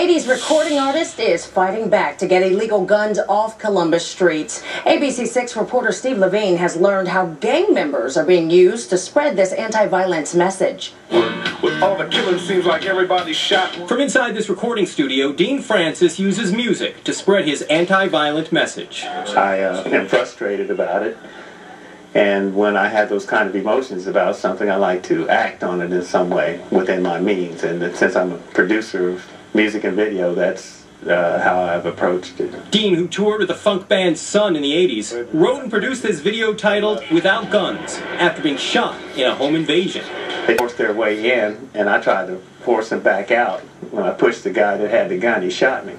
80s recording artist is fighting back to get illegal guns off Columbus streets. ABC-6 reporter Steve Levine has learned how gang members are being used to spread this anti-violence message. With all the killing, seems like everybody's shot. From inside this recording studio, Dean Francis uses music to spread his anti-violent message. I am frustrated about it, and when I have those kind of emotions about something, I like to act on it in some way within my means. And since I'm a producer of music and video, that's how I've approached it. Dean, who toured with the funk band Sun in the 80s, wrote and produced this video titled Without Guns, after being shot in a home invasion. They forced their way in, and I tried to force them back out. When I pushed the guy that had the gun, he shot me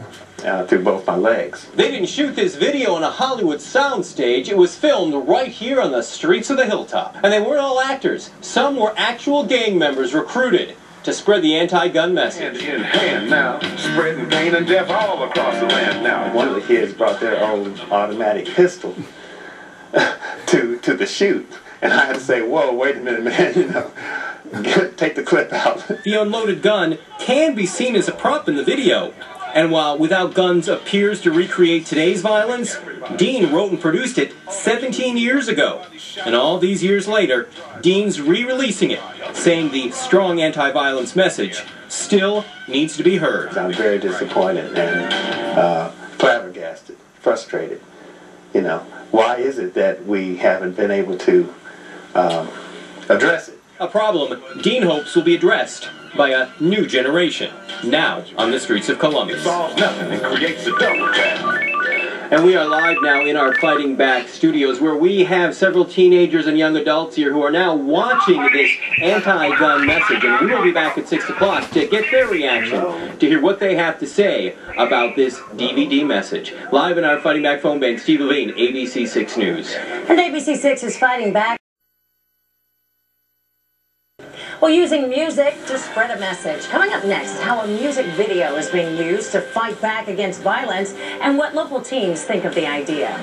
through both my legs. They didn't shoot this video on a Hollywood soundstage. It was filmed right here on the streets of the Hilltop. And they weren't all actors. Some were actual gang members recruited to spread the anti-gun message. Hand in hand now, spreading pain and death all across the land now. One of the kids brought their own automatic pistol to the shoot. And I had to say, whoa, wait a minute, man, you know. Take the clip out. The unloaded gun can be seen as a prop in the video. And while Without Guns appears to recreate today's violence, Dean wrote and produced it 17 years ago. And all these years later, Dean's re-releasing it, saying the strong anti-violence message still needs to be heard. I'm very disappointed and flabbergasted, frustrated. You know, why is it that we haven't been able to address it? A problem Dean hopes will be addressed by a new generation, now on the streets of Columbus. It solves nothing and creates a double tap. And we are live now in our Fighting Back studios, where we have several teenagers and young adults here who are now watching this anti-gun message. And we will be back at 6 o'clock to get their reaction, to hear what they have to say about this DVD message. Live in our Fighting Back phone bank, Steve Levine, ABC-6 News. And ABC-6 is fighting back. Well, using music to spread a message. Coming up next, how a music video is being used to fight back against violence and what local teens think of the idea.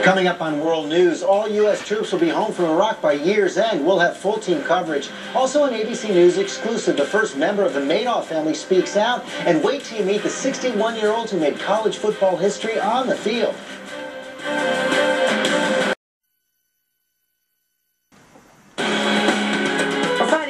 Coming up on World News, all U.S. troops will be home from Iraq by year's end. We'll have full team coverage. Also an ABC News exclusive, the first member of the Madoff family speaks out. And wait till you meet the 61-year-old who made college football history on the field.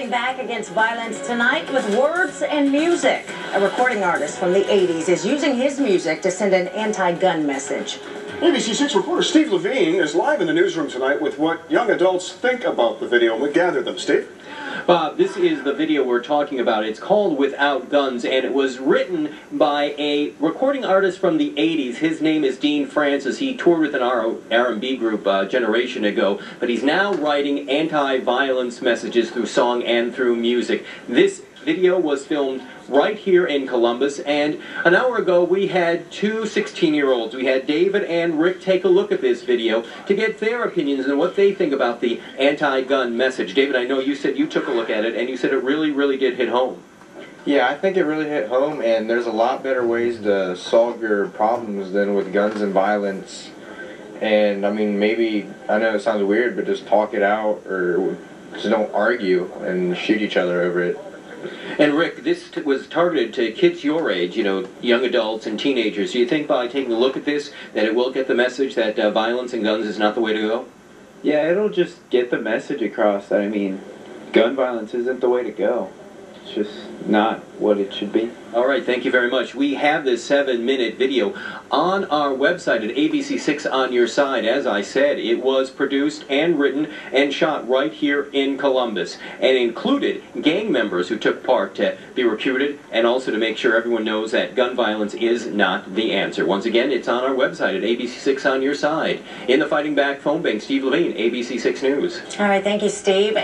Back against violence tonight with words and music. A recording artist from the 80s is using his music to send an anti-gun message. ABC-6 reporter Steve Levine is live in the newsroom tonight with what young adults think about the video. We gather them. Steve? Bob, this is the video we're talking about. It's called Without Guns, and it was written by a recording artist from the 80s. His name is Dean Francis. He toured with an R&B group a generation ago, but he's now writing anti-violence messages through song and through music. This video was filmed right here in Columbus, and an hour ago we had two 16-year-olds. We had David and Rick take a look at this video to get their opinions and what they think about the anti-gun message. David, I know you said you took a look at it, and you said it really, really did hit home. Yeah, I think it really hit home, and there's a lot better ways to solve your problems than with guns and violence. And, I mean, maybe, I know it sounds weird, but just talk it out, or just don't argue and shoot each other over it. And Rick, this was targeted to kids your age, you know, young adults and teenagers. Do you think by taking a look at this that it will get the message that violence and guns is not the way to go? Yeah, it'll just get the message across that, I mean, gun violence isn't the way to go. It's just not what it should be. All right, thank you very much. We have this 7-minute video on our website at ABC6 on your side. As I said, it was produced and written and shot right here in Columbus and included gang members who took part to be recruited and also to make sure everyone knows that gun violence is not the answer. Once again, it's on our website at ABC6 on your side. In the Fighting Back phone bank, Steve Levine, ABC6 News. All right, thank you, Steve.